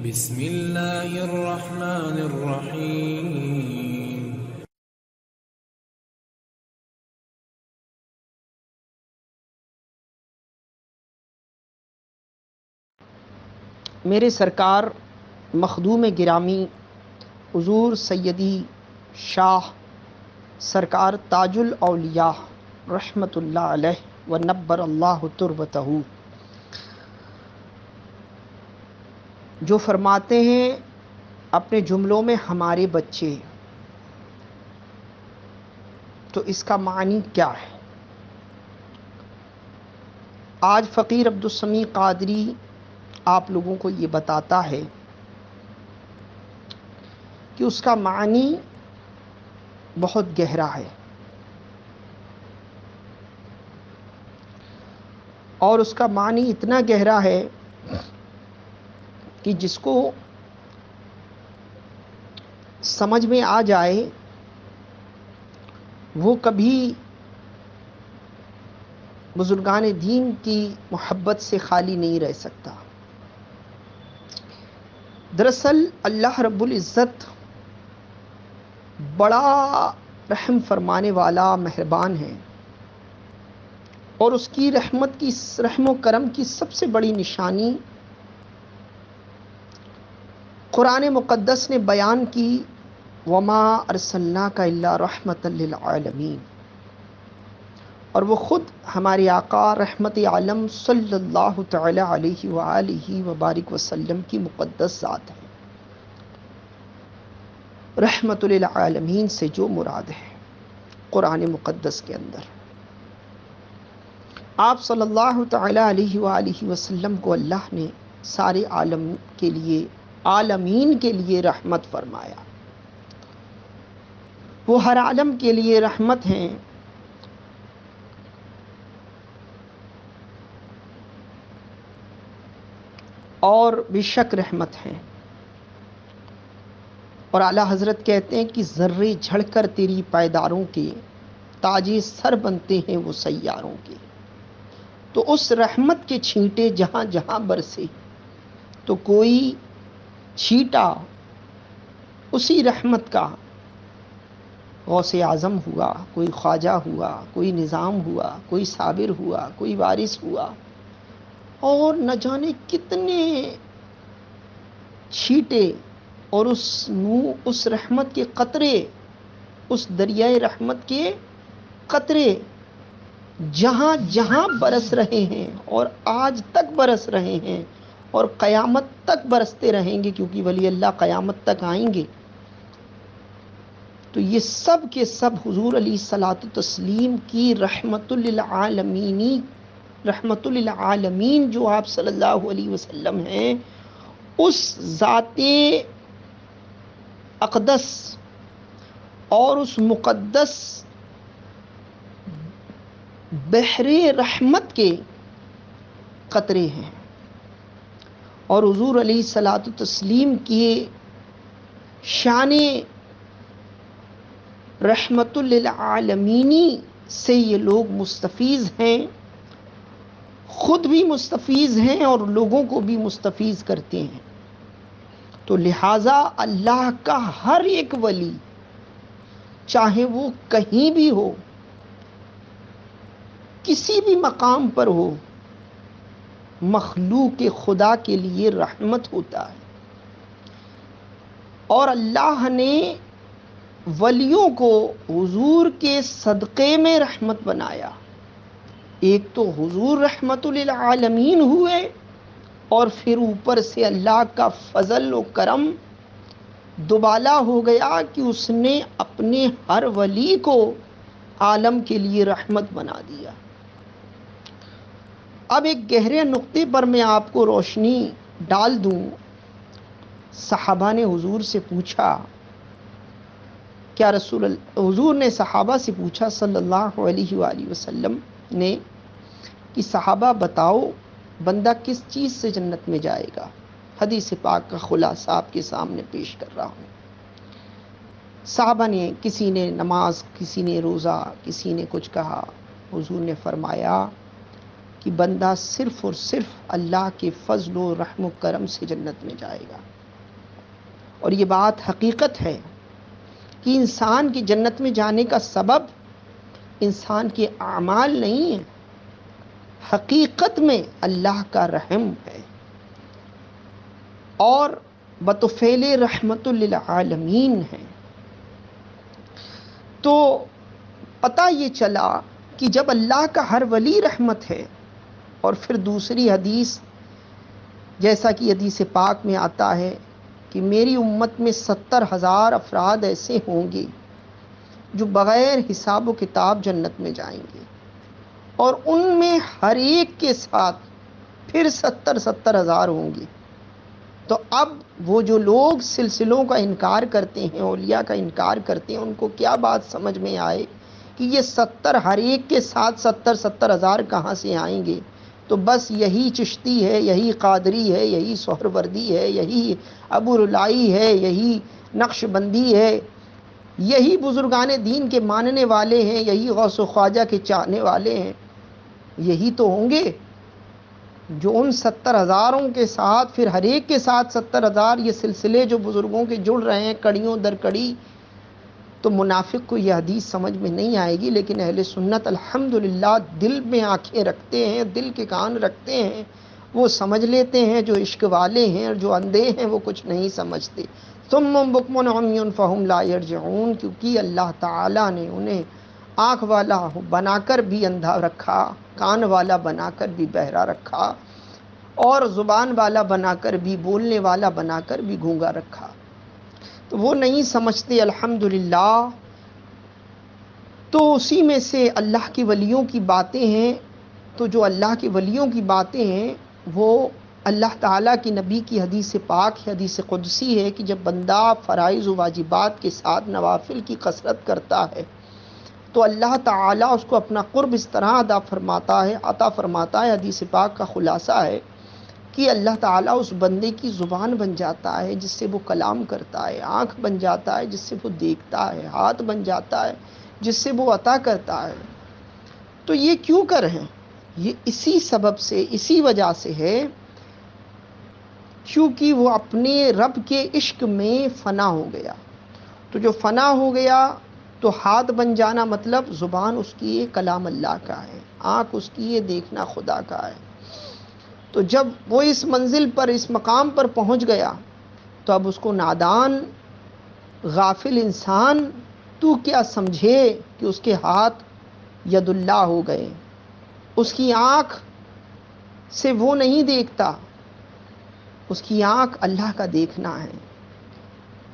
بسم اللہ الرحمن الرحیم۔ میرے سرکار مخدوم گرامی حضور سیدی شاہ سرکار تاج الاولیاء رحمت اللہ علیہ و نبر اللہ تربتہ جو فرماتے ہیں اپنے جملوں میں ہمارے بچے، تو اس کا معنی کیا ہے؟ آج فقیر عبدالسمیع قادری آپ لوگوں کو یہ بتاتا ہے کہ اس کا معنی بہت گہرا ہے، اور اس کا معنی اتنا گہرا ہے کہ جس کو سمجھ میں آ جائے وہ کبھی بزرگان دین کی محبت سے خالی نہیں رہ سکتا۔ دراصل اللہ رب العزت بڑا رحم فرمانے والا مہربان ہے، اور اس کی رحمت کی رحم و کرم کی سب سے بڑی نشانی قرآن مقدس نے بیان کی، وما ارسلناک الا رحمۃ للعالمین، اور وہ خود ہمارے آقا رحمت عالم صلی اللہ تعالی علیہ وآلہ وبارک وسلم کی مقدس ذات ہے۔ رحمت للعالمین سے جو مراد ہے قرآن مقدس کے اندر، آپ صلی اللہ تعالی علیہ وآلہ وسلم کو اللہ نے سارے عالم کے لیے، عالمین کے لیے رحمت فرمایا۔ وہ ہر عالم کے لیے رحمت ہیں، اور بے شک رحمت ہیں۔ اور اعلیٰ حضرت کہتے ہیں کہ ذرے جھڑ کر تیری پائیداروں کے تاج سر بنتے ہیں وہ سیاروں کے۔ تو اس رحمت کے چھینٹے جہاں جہاں برسے تو کوئی چھیٹا اسی رحمت کا غوث اعظم ہوا، کوئی خواجہ ہوا، کوئی نظام ہوا، کوئی صابر ہوا، کوئی وارث ہوا، اور نہ جانے کتنے چھیٹے اور اس رحمت کے قطرے، اس دریائے رحمت کے قطرے جہاں جہاں برس رہے ہیں، اور آج تک برس رہے ہیں، اور قیامت تک برستے رہیں گے، کیونکہ ولی اللہ قیامت تک آئیں گے۔ تو یہ سب کے سب حضور علیہ الصلاۃ والتسلیم کی رحمت للعالمین جو آپ صلی اللہ علیہ وسلم ہیں، اس ذات اقدس اور اس مقدس بحر رحمت کے قطرے ہیں۔ اور حضور علیہ الصلاۃ والتسلیم کی شان رحمت للعالمینی سے یہ لوگ مستفیض ہیں، خود بھی مستفیض ہیں اور لوگوں کو بھی مستفیض کرتے ہیں۔ تو لہٰذا اللہ کا ہر ایک ولی، چاہے وہ کہیں بھی ہو، کسی بھی مقام پر ہو، مخلوق خدا کے لیے رحمت ہوتا ہے۔ اور اللہ نے ولیوں کو حضور کے صدقے میں رحمت بنایا۔ ایک تو حضور رحمت للعالمین ہوئے، اور پھر اوپر سے اللہ کا فضل و کرم دوبالا ہو گیا کہ اس نے اپنے ہر ولی کو عالم کے لیے رحمت بنا دیا۔ اب ایک گہرے نقطے پر میں آپ کو روشنی ڈال دوں۔ صحابہ نے حضور سے پوچھا، کیا حضور نے صحابہ سے پوچھا صلی اللہ علیہ وآلہ وسلم نے کہ صحابہ بتاؤ بندہ کس چیز سے جنت میں جائے گا؟ حدیث پاک کا خلاصہ آپ کے سامنے پیش کر رہا ہوں۔ صحابہ نے، کسی نے نماز، کسی نے روزہ، کسی نے کچھ کہا۔ حضور نے فرمایا کہ بندہ صرف اور صرف اللہ کے فضل و رحم و کرم سے جنت میں جائے گا۔ اور یہ بات حقیقت ہے کہ انسان کی جنت میں جانے کا سبب انسان کے اعمال نہیں ہیں، حقیقت میں اللہ کا رحم ہے، اور بطفیل رحمت للعالمین ہے۔ تو پتہ یہ چلا کہ جب اللہ کا ہر ولی رحمت ہے، اور پھر دوسری حدیث جیسا کہ حدیث پاک میں آتا ہے کہ میری امت میں 70,000 افراد ایسے ہوں گے جو بغیر حساب و کتاب جنت میں جائیں گے، اور ان میں ہر ایک کے ساتھ پھر 70,000 ہوں گے۔ تو اب وہ جو لوگ سلسلوں کا انکار کرتے ہیں، اولیاء کا انکار کرتے ہیں، ان کو کیا بات سمجھ میں آئے کہ یہ 70 ہر ایک کے ساتھ 70,000 کہاں سے آئیں گے؟ تو بس یہی چشتی ہے، یہی قادری ہے، یہی سہروردی ہے، یہی ابو رلائی ہے، یہی نقش بندی ہے، یہی بزرگان دین کے ماننے والے ہیں، یہی غوث و خواجہ کے چاہنے والے ہیں، یہی تو ہوں گے جو ان 70,000 کے ساتھ پھر ہر ایک کے ساتھ 70,000 یہ سلسلے جو بزرگوں کے جڑ رہے ہیں کڑیوں در کڑی۔ تو منافق کو یہ حدیث سمجھ میں نہیں آئے گی، لیکن اہل سنت الحمدللہ دل میں آنکھیں رکھتے ہیں، دل کے کان رکھتے ہیں، وہ سمجھ لیتے ہیں۔ جو عشق والے ہیں اور جو اندھے ہیں وہ کچھ نہیں سمجھتے۔ ثم بکم عمی فہم لا یرجعون، کیونکہ اللہ تعالیٰ نے انہیں آنکھ والا بنا کر بھی اندھا رکھا، کان والا بنا کر بھی بہرا رکھا، اور زبان والا بنا کر بھی، بولنے والا بنا کر بھی گونگا رکھا۔ تو وہ نہیں سمجھتے الحمدللہ۔ تو اسی میں سے اللہ کے ولیوں کی باتیں ہیں۔ تو جو اللہ کے ولیوں کی باتیں ہیں وہ اللہ تعالیٰ کی نبی کی حدیث پاک ہے، حدیث قدسی ہے کہ جب بندہ فرائض و واجبات کے ساتھ نوافل کی کثرت کرتا ہے تو اللہ تعالیٰ اس کو اپنا قرب اس طرح عطا فرماتا ہے۔ حدیث پاک کا خلاصہ ہے کہ اللہ تعالیٰ اس بندے کی زبان بن جاتا ہے جس سے وہ کلام کرتا ہے، آنکھ بن جاتا ہے جس سے وہ دیکھتا ہے، ہاتھ بن جاتا ہے جس سے وہ عطا کرتا ہے۔ تو یہ کیوں کر ہیں؟ یہ اسی سبب سے، اسی وجہ سے ہے کیونکہ وہ اپنے رب کے عشق میں فنا ہو گیا۔ تو جو فنا ہو گیا تو ہاتھ بن جانا مطلب زبان اس کی یہ کلام اللہ کا ہے، آنکھ اس کی یہ دیکھنا خدا کا ہے۔ تو جب وہ اس منزل پر، اس مقام پر پہنچ گیا تو اب اس کو نادان غافل انسان تو کیا سمجھے کہ اس کے ہاتھ ید اللہ ہو گئے، اس کی آنکھ سے وہ نہیں دیکھتا، اس کی آنکھ اللہ کا دیکھنا ہے۔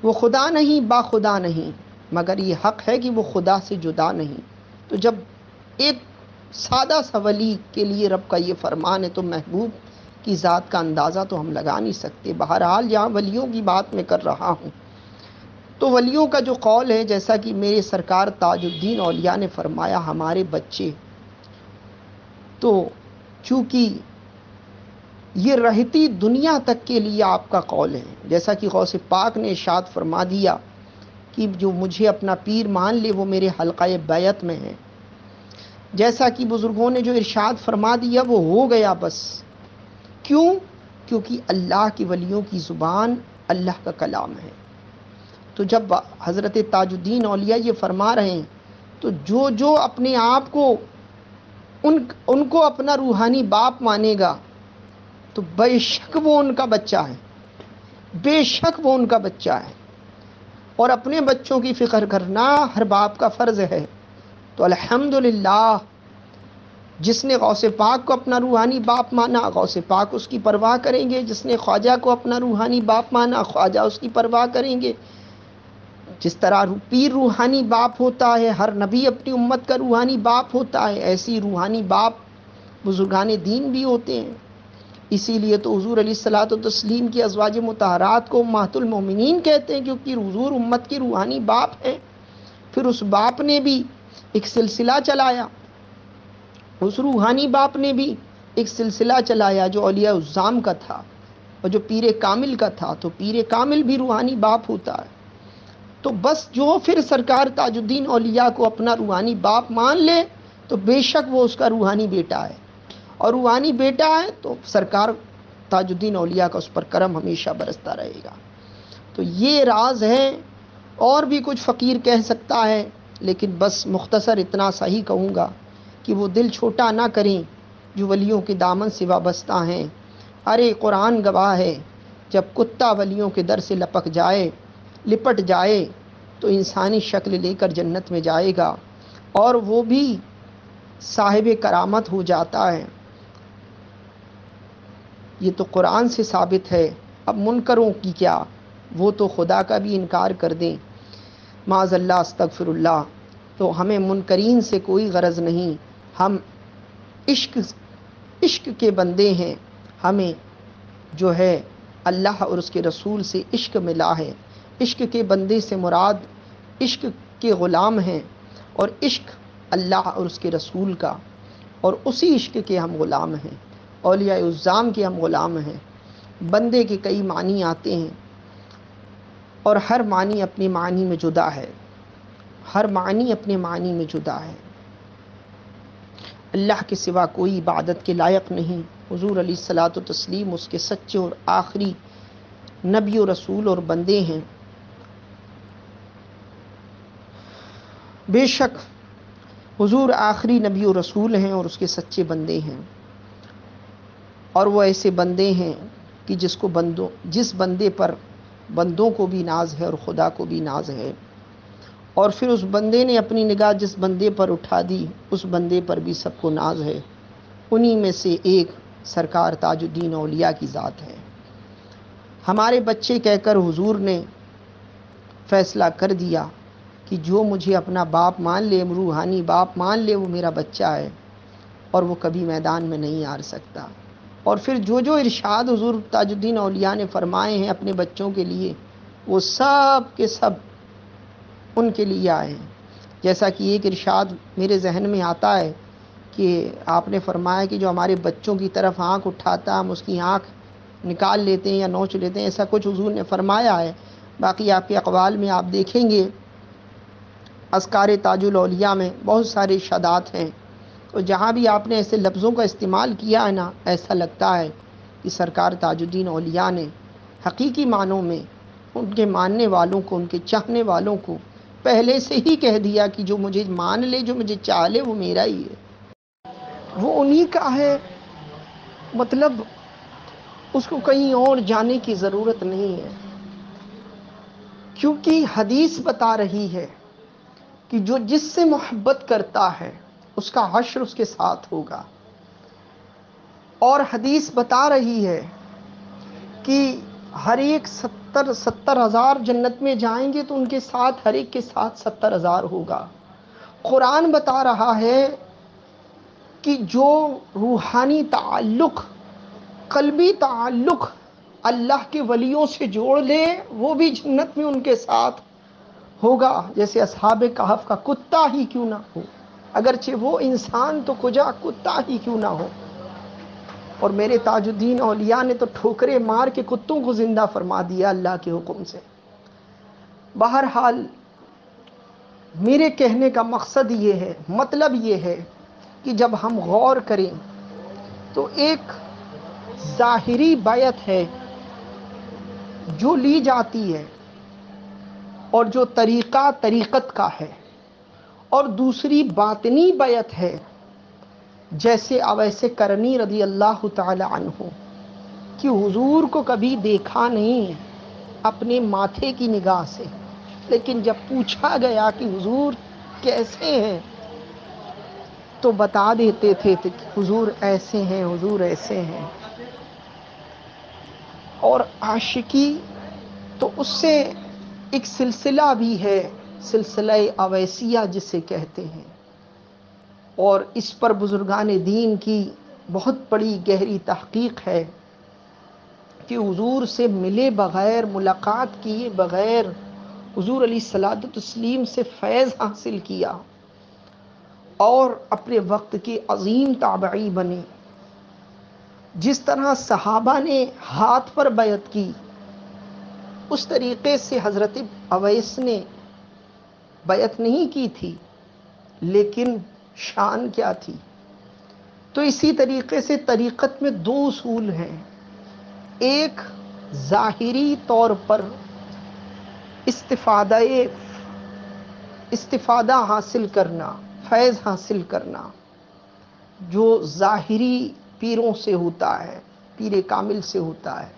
وہ خدا نہیں، با خدا نہیں، مگر یہ حق ہے کہ وہ خدا سے جدا نہیں۔ تو جب ایک سادہ سا ولی کے لیے رب کا یہ فرمان ہے تو محبوب کی ذات کا اندازہ تو ہم لگا نہیں سکتے۔ بہرحال یہاں ولیوں کی بات میں کر رہا ہوں تو ولیوں کا جو قول ہے، جیسا کہ میرے سرکار تاج الدین اولیاء نے فرمایا، ہمارے بچے تو چونکہ یہ رہتی دنیا تک کے لیے آپ کا قول ہے، جیسا کہ غوث پاک نے ارشاد فرما دیا کہ جو مجھے اپنا پیر مان لے وہ میرے حلقہ بیعت میں ہے، جیسا کہ بزرگوں نے جو ارشاد فرما دیا وہ ہو گیا بس۔ کیوں؟ کیونکہ اللہ کی ولیوں کی زبان اللہ کا کلام ہے۔ تو جب حضرت تاج الدین اولیاء یہ فرما رہے ہیں تو جو اپنے آپ کو ان کو اپنا روحانی باپ مانے گا تو بے شک وہ ان کا بچہ ہے، بے شک وہ ان کا بچہ ہے، اور اپنے بچوں کی فکر کرنا ہر باپ کا فرض ہے۔ تو الحمدللہ جس نے غوث پاک کو اپنا روحانی باپ مانا، غوث پاک اس کی پرواہ کریں گے، جس نے خواجہ کو اپنا روحانی باپ مانا، خواجہ اس کی پرواہ کریں گے۔ جس طرح پیر روحانی باپ ہوتا ہے، ہر نبی اپنی امت کا روحانی باپ ہوتا ہے، ایسی روحانی باپ بزرگان دین بھی ہوتے ہیں۔ اسی لیے تو حضور علیہ الصلوۃ والتسلیم کی ازواج مطہرات کو امہات المومنین کہتے ہیں، کیونکہ حضور امت کی روحانی باپ ہیں۔ پھر اس باپ نے بھی ایک سلسلہ چلایا، اس روحانی باپ نے بھی ایک سلسلہ چلایا جو اولیاء الزام کا تھا اور جو پیر کامل کا تھا۔ تو پیر کامل بھی روحانی باپ ہوتا ہے۔ تو بس جو پھر سرکار تاج الدین اولیاء کو اپنا روحانی باپ مان لے تو بے شک وہ اس کا روحانی بیٹا ہے، اور روحانی بیٹا ہے تو سرکار تاج الدین اولیاء کا اس پر کرم ہمیشہ برستا رہے گا۔ تو یہ راز ہے، اور بھی کچھ فقیر کہہ سکتا ہے، لیکن بس مختصر اتنا سا ہی کہوں گا کہ وہ دل چھوٹا نہ کریں جو ولیوں کے دامن سے وابستہ ہیں۔ ارے قرآن گواہ ہے، جب کتا ولیوں کے در سے لپٹ جائے تو انسانی شکل لے کر جنت میں جائے گا، اور وہ بھی صاحب کرامت ہو جاتا ہے۔ یہ تو قرآن سے ثابت ہے۔ اب منکروں کی کیا، وہ تو خدا کا بھی انکار کر دیں، معاذ اللہ استغفر اللہ۔ تو ہمیں منکرین سے کوئی غرض نہیں، ہم عشق کے بندے ہیں، ہمیں جو ہے اللہ اور اس کے رسول سے عشق ملا ہے۔ عشق کے بندے سے مراد عشق کے غلام ہیں، اور عشق اللہ اور اس کے رسول کا، اور اسی عشق کے ہم غلام ہیں، اولیاء عظام کے ہم غلام ہیں۔ بندے کے کئی معنی آتے ہیں، اور ہر معنی اپنے معنی میں جدا ہے، ہر معنی اپنے معنی میں جدا ہے۔ اللہ کے سوا کوئی عبادت کے لائق نہیں۔ حضور علیہ الصلاۃ والتسلیم اس کے سچے اور آخری نبی و رسول اور بندے ہیں۔ بے شک حضور آخری نبی و رسول ہیں اور اس کے سچے بندے ہیں، اور وہ ایسے بندے ہیں کہ جس بندے پر بندوں کو بھی ناز ہے اور خدا کو بھی ناز ہے، اور پھر اس بندے نے اپنی نگاہ جس بندے پر اٹھا دی، اس بندے پر بھی سب کو ناز ہے۔ انہی میں سے ایک سرکار تاج الدین اولیاء کی ذات ہے۔ ہمارے بچے کہہ کر حضور نے فیصلہ کر دیا کہ جو مجھے اپنا باپ مان لے، روحانی باپ مان لے، وہ میرا بچہ ہے، اور وہ کبھی میدان میں نہیں ہار سکتا۔ اور پھر جو ارشاد حضور تاج الدین اولیاء نے فرمائے ہیں اپنے بچوں کے لیے، وہ سب کے سب ان کے لیے آئے ہیں۔ جیسا کہ ایک ارشاد میرے ذہن میں آتا ہے کہ آپ نے فرمایا کہ جو ہمارے بچوں کی طرف آنکھ اٹھاتا، ہم اس کی آنکھ نکال لیتے ہیں یا نوچ لیتے ہیں، ایسا کچھ حضور نے فرمایا ہے۔ باقی آپ کے اقوال میں آپ دیکھیں گے، اذکار تاج الاولیاء میں بہت سارے ارشادات ہیں، تو جہاں بھی آپ نے ایسے لفظوں کا استعمال کیا ہے نا، ایسا لگتا ہے کہ سرکار تاج الدین اولیاء نے حقیقی معنوں میں ان کے ماننے والوں کو، ان کے چاہنے والوں کو پہلے سے ہی کہہ دیا کہ جو مجھے مان لے، جو مجھے چاہ لے، وہ میرا ہی ہے، وہ انہی کا ہے۔ مطلب اس کو کہیں اور جانے کی ضرورت نہیں ہے، کیونکہ حدیث بتا رہی ہے کہ جو جس سے محبت کرتا ہے اس کا حشر اس کے ساتھ ہوگا، اور حدیث بتا رہی ہے کہ ہر ایک 70,000 جنت میں جائیں گے تو ان کے ساتھ ہر ایک کے ساتھ 70,000 ہوگا۔ قرآن بتا رہا ہے کہ جو روحانی تعلق، قلبی تعلق اللہ کے ولیوں سے جوڑ لے، وہ بھی جنت میں ان کے ساتھ ہوگا، جیسے اصحاب کہف کا کتا ہی کیوں نہ ہو، اگرچہ وہ انسان تو کجا کتا ہی کیوں نہ ہو۔ اور میرے تاج الدین اولیاء نے تو ٹھوکرے مار کے کتوں کو زندہ فرما دیا اللہ کے حکم سے۔ بہرحال میرے کہنے کا مقصد یہ ہے، مطلب یہ ہے کہ جب ہم غور کریں تو ایک ظاہری بیعت ہے جو لی جاتی ہے، اور جو طریقہ طریقت کا ہے، اور دوسری باطنی بیعت ہے، جیسے اویس کرنی رضی اللہ تعالی عنہ کہ حضور کو کبھی دیکھا نہیں اپنے ماتھے کی نگاہ سے، لیکن جب پوچھا گیا کہ حضور کیسے ہیں تو بتا دیتے تھے کہ حضور ایسے ہیں، حضور ایسے ہیں۔ اور عاشقی تو اس سے ایک سلسلہ بھی ہے، سلسلہ اویسیہ جسے کہتے ہیں، اور اس پر بزرگان دین کی بہت بڑی گہری تحقیق ہے کہ حضور سے ملے بغیر، ملاقات کیے بغیر حضور علیہ الصلوۃ والتسلیم سے فیض حاصل کیا اور اپنے وقت کے عظیم تابعی بنے۔ جس طرح صحابہ نے ہاتھ پر بیعت کی، اس طریقے سے حضرت اویس نے بیعت نہیں کی تھی، لیکن شان کیا تھی؟ تو اسی طریقے سے طریقت میں دو اصول ہیں، ایک ظاہری طور پر استفادہ حاصل کرنا، فیض حاصل کرنا، جو ظاہری پیروں سے ہوتا ہے، پیر کامل سے ہوتا ہے،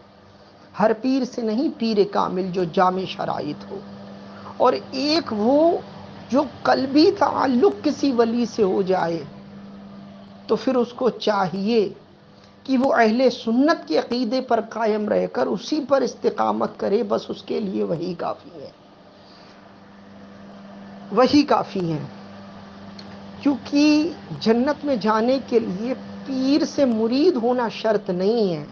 ہر پیر سے نہیں، پیر کامل جو جامع شرائط ہو، اور ایک وہ جو قلبی تعلق کسی ولی سے ہو جائے تو پھر اس کو چاہیے کہ وہ اہل سنت کے عقیدے پر قائم رہ کر اسی پر استقامت کرے، بس اس کے لیے وہی کافی ہے، وہی کافی ہے۔ کیونکہ جنت میں جانے کے لیے پیر سے مرید ہونا شرط نہیں ہے،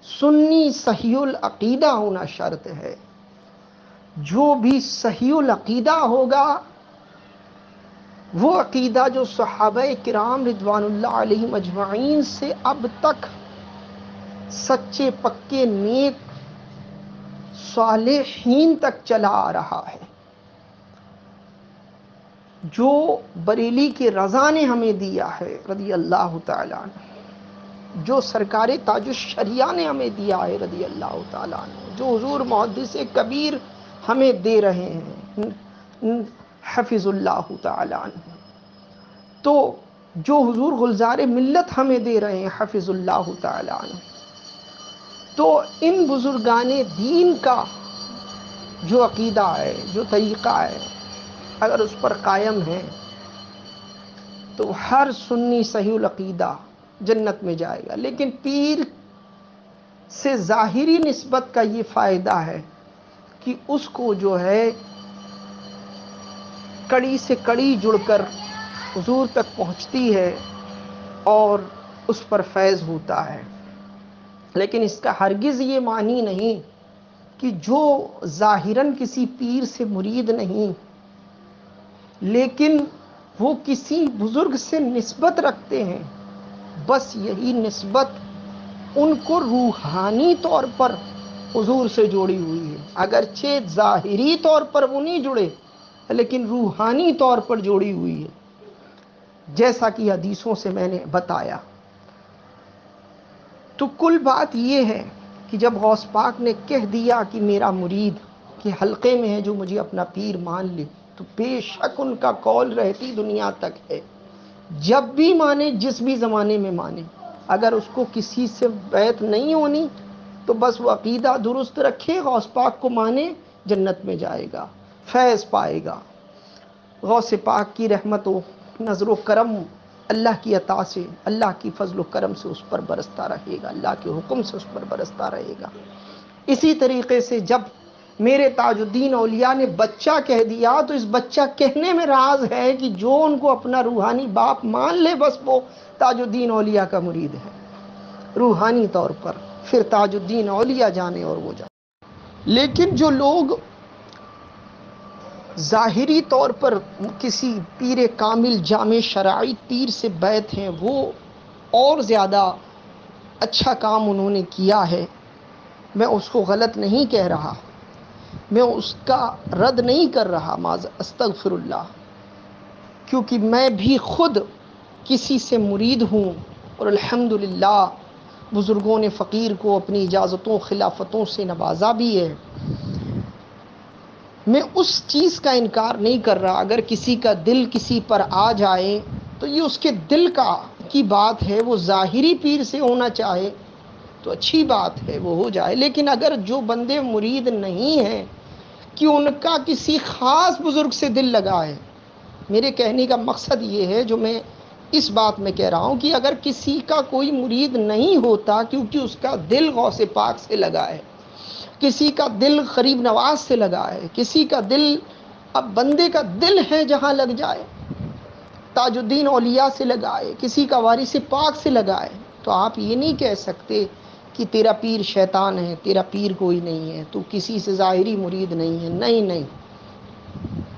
سنی صحیح العقیدہ ہونا شرط ہے۔ جو بھی صحیح العقیدہ ہوگا، وہ عقیدہ جو صحابہ کرام رضوان اللہ علیہم اجمعین سے اب تک سچے پکے نیک صالحین تک چلا آ رہا ہے، جو بریلی کے رضا نے ہمیں دیا ہے رضی اللہ تعالیٰ عنہ، جو سرکار تاج الشریعہ نے ہمیں دیا ہے رضی اللہ تعالیٰ عنہ، جو حضور محدث کبیر ہمیں دے رہے ہیں حفظ اللہ تعالیٰ عنہ، تو جو حضور گلزار ملت ہمیں دے رہے ہیں حفظ اللہ تعالیٰ عنہ، تو ان بزرگان دین کا جو عقیدہ ہے، جو طریقہ ہے، اگر اس پر قائم ہے تو ہر سنی صحیح العقیدہ جنت میں جائے گا۔ لیکن پیر سے ظاہری نسبت کا یہ فائدہ ہے کہ اس کو جو ہے کڑی سے کڑی جڑ کر حضور تک پہنچتی ہے اور اس پر فیض ہوتا ہے، لیکن اس کا ہرگز یہ معنی نہیں کہ جو ظاہراً کسی پیر سے مرید نہیں لیکن وہ کسی بزرگ سے نسبت رکھتے ہیں، بس یہی نسبت ان کو روحانی طور پر حضور سے جوڑی ہوئی ہے، اگرچہ ظاہری طور پر وہ نہیں جڑے لیکن روحانی طور پر جوڑی ہوئی ہے، جیسا کہ حدیثوں سے میں نے بتایا۔ تو کل بات یہ ہے کہ جب غوث پاک نے کہہ دیا کہ میرا مرید کے حلقے میں ہے جو مجھے اپنا پیر مان لے، تو بے شک ان کا قول رہتی دنیا تک ہے، جب بھی مانے، جس بھی زمانے میں مانے، اگر اس کو کسی سے بیعت نہیں ہونی تو بس وہ عقیدہ درست رکھے، غوث پاک کو مانے، جنت میں جائے گا، فیض پائے گا، غوث پاک کی رحمت و نظر و کرم اللہ کی عطا سے، اللہ کی فضل و کرم سے اس پر برستا رہے گا، اللہ کے حکم سے اس پر برستا رہے گا۔ اسی طریقے سے جب میرے تاج الدین اولیاء نے بچہ کہہ دیا تو اس بچہ کہنے میں راز ہے کہ جو ان کو اپنا روحانی باپ مان لے بس وہ تاج الدین اولیاء کا مرید ہے روحانی طور پر، پھر تاج الدین اولیاء جانے اور وہ جانے۔ لیکن جو لوگ ظاہری طور پر کسی پیر کامل جامع شرائط پیر سے بیعت ہیں، وہ اور زیادہ اچھا کام انہوں نے کیا ہے، میں اس کو غلط نہیں کہہ رہا، میں اس کا رد نہیں کر رہا، معاذ استغفر اللہ، کیونکہ میں بھی خود کسی سے مرید ہوں اور الحمدللہ بزرگوں نے فقیر کو اپنی اجازتوں خلافتوں سے نوازا بھی ہے۔ میں اس چیز کا انکار نہیں کر رہا، اگر کسی کا دل کسی پر آ جائے تو یہ اس کے دل کی بات ہے، وہ ظاہری پیر سے ہونا چاہے تو اچھی بات ہے، وہ ہو جائے، لیکن اگر جو بندے مرید نہیں ہیں کہ ان کا کسی خاص بزرگ سے دل لگا ہے، میرے کہنے کا مقصد یہ ہے جو میں اس بات میں کہہ رہا ہوں کہ اگر کسی کا کوئی مرید نہیں ہوتا کیونکہ اس کا دل غوث پاک سے لگا ہے، کسی کا دل غریب نواز سے لگا ہے، کسی کا دل، اب بندے کا دل ہے جہاں لگ جائے، تاج الدین اولیاء سے لگائے، کسی کا وارث پاک سے لگائے، تو آپ یہ نہیں کہہ سکتے کہ تیرا پیر شیطان ہے، تیرا پیر کوئی نہیں ہے، تو کسی سے ظاہری مرید نہیں ہے، نہیں،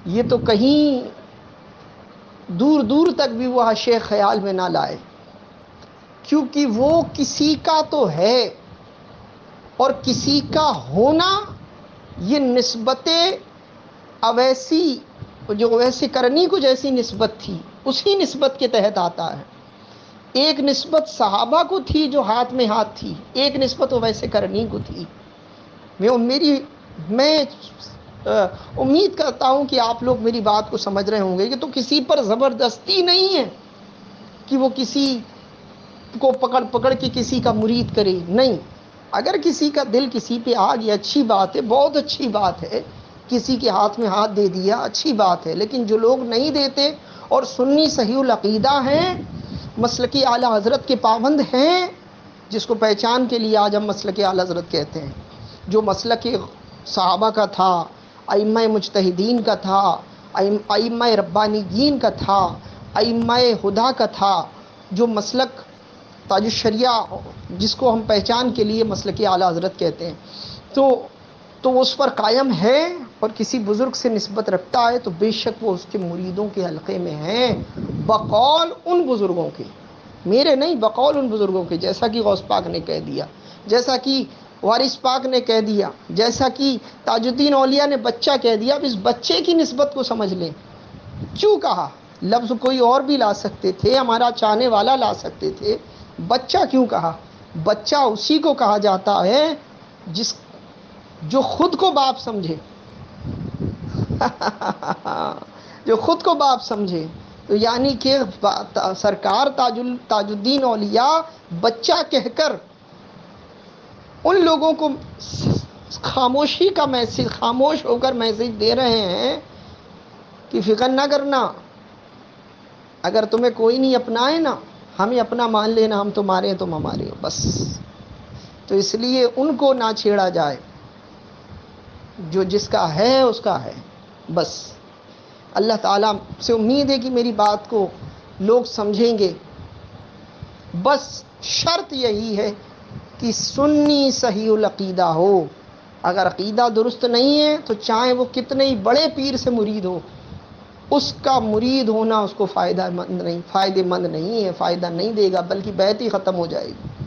یہ تو کہیں دور دور تک بھی وہ شیخ خیال میں نہ لائے، کیونکہ وہ کسی کا تو ہے اور کسی کا ہونا یہ نسبت اویسی، جو اویس کرنی کو جیسی نسبت تھی اسی نسبت کے تحت آتا ہے، ایک نسبت صحابہ کو تھی جو ہاتھ میں ہاتھ تھی، ایک نسبت ویسے کرنی کو تھی۔ میں امید کرتا ہوں کہ آپ لوگ میری بات کو سمجھ رہے ہوں گے کہ تو کسی پر زبردستی نہیں ہے کہ وہ کسی کو پکڑ کے کسی کا مرید کرے، نہیں۔ اگر کسی کا دل کسی پہ آ گیا اچھی بات ہے، بہت اچھی بات ہے، کسی کے ہاتھ میں ہاتھ دے دیا اچھی بات ہے، لیکن جو لوگ نہیں دیتے اور سنی صحیح العقیدہ ہیں، مسلک اعلیٰ حضرت کے پابند ہیں، جس کو پہچان کے لیے آج ہم مسلک اعلیٰ حضرت کہتے ہیں، جو مسلک صحابہ کا تھا، ائمہ مجتہدین کا تھا، ائمہ ربانیین کا تھا، ائمہ ہدا کا تھا، جو مسلک تاج الشریعہ جس کو ہم پہچان کے لیے مسلک اعلیٰ حضرت کہتے ہیں، تو اس پر قائم ہے اور کسی بزرگ سے نسبت رکھتا ہے تو بے شک وہ اس کے مریدوں کے حلقے میں ہیں، بقول ان بزرگوں کے، میرے نہیں، بقول ان بزرگوں کے، جیسا کہ غوث پاک نے کہہ دیا، جیسا کہ وارث پاک نے کہہ دیا، جیسا کہ تاج الدین اولیاء نے بچہ کہہ دیا۔ اب اس بچے کی نسبت کو سمجھ لیں، کیوں کہا؟ لفظ کوئی اور بھی لا سکتے تھے، ہمارا چاہنے والا لا سکتے تھے، بچہ کیوں کہا؟ بچہ اسی کو کہا جاتا ہے جو خود کو باپ سمجھے جو خود کو باپ سمجھے، تو یعنی کہ سرکار تاج الدین اولیاء بچہ کہہ کر ان لوگوں کو خاموشی کا میسج، خاموش ہو کر میسج دے رہے ہیں کہ فکر نہ کرنا، اگر تمہیں کوئی نہیں اپنائے نا، ہمیں اپنا مان لینا، ہم تمہارے ہیں تم ہمارے ہو، بس۔ تو اس لیے ان کو نہ چھیڑا جائے، جو جس کا ہے اس کا ہے، بس۔ اللہ تعالیٰ سے امید ہے کہ میری بات کو لوگ سمجھیں گے، بس شرط یہی ہے کہ سنی صحیح العقیدہ ہو۔ اگر عقیدہ درست نہیں ہے تو چاہے وہ کتنے ہی بڑے پیر سے مرید ہو، اس کا مرید ہونا اس کو فائدہ مند نہیں ہے، فائدہ نہیں دے گا، بلکہ بیعت ہی ختم ہو جائے گی۔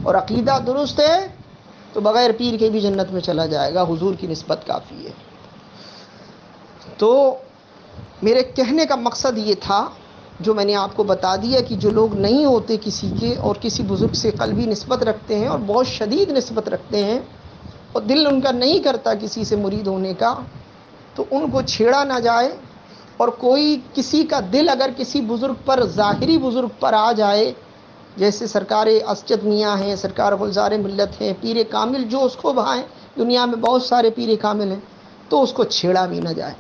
اور عقیدہ درست ہے تو بغیر پیر کے بھی جنت میں چلا جائے گا، حضور کی نسبت کافی ہے۔ تو میرے کہنے کا مقصد یہ تھا، جو میں نے آپ کو بتا دیا، کہ جو لوگ نہیں ہوتے کسی کے اور کسی بزرگ سے قلبی نسبت رکھتے ہیں اور بہت شدید نسبت رکھتے ہیں اور دل ان کا نہیں کرتا کسی سے مرید ہونے کا، تو ان کو چھیڑا نہ جائے۔ اور کوئی کسی کا دل اگر کسی بزرگ پر، ظاہری بزرگ پر آ جائے، جیسے سرکار اسجد میاں ہیں، سرکار گلزار ملت ہیں، پیر کامل جو اس کو بھائیں، دنیا میں بہت سارے پیر کامل ہیں، تو اس کو چھیڑا بھی نہ جائے،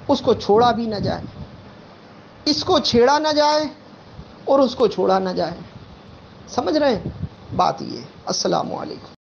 اس کو چھوڑا بھی نہ جائے، اس کو چھیڑا نہ جائے اور اس کو چھوڑا نہ جائے۔ سمجھ رہے ہیں بات؟ یہ السلام علیکم۔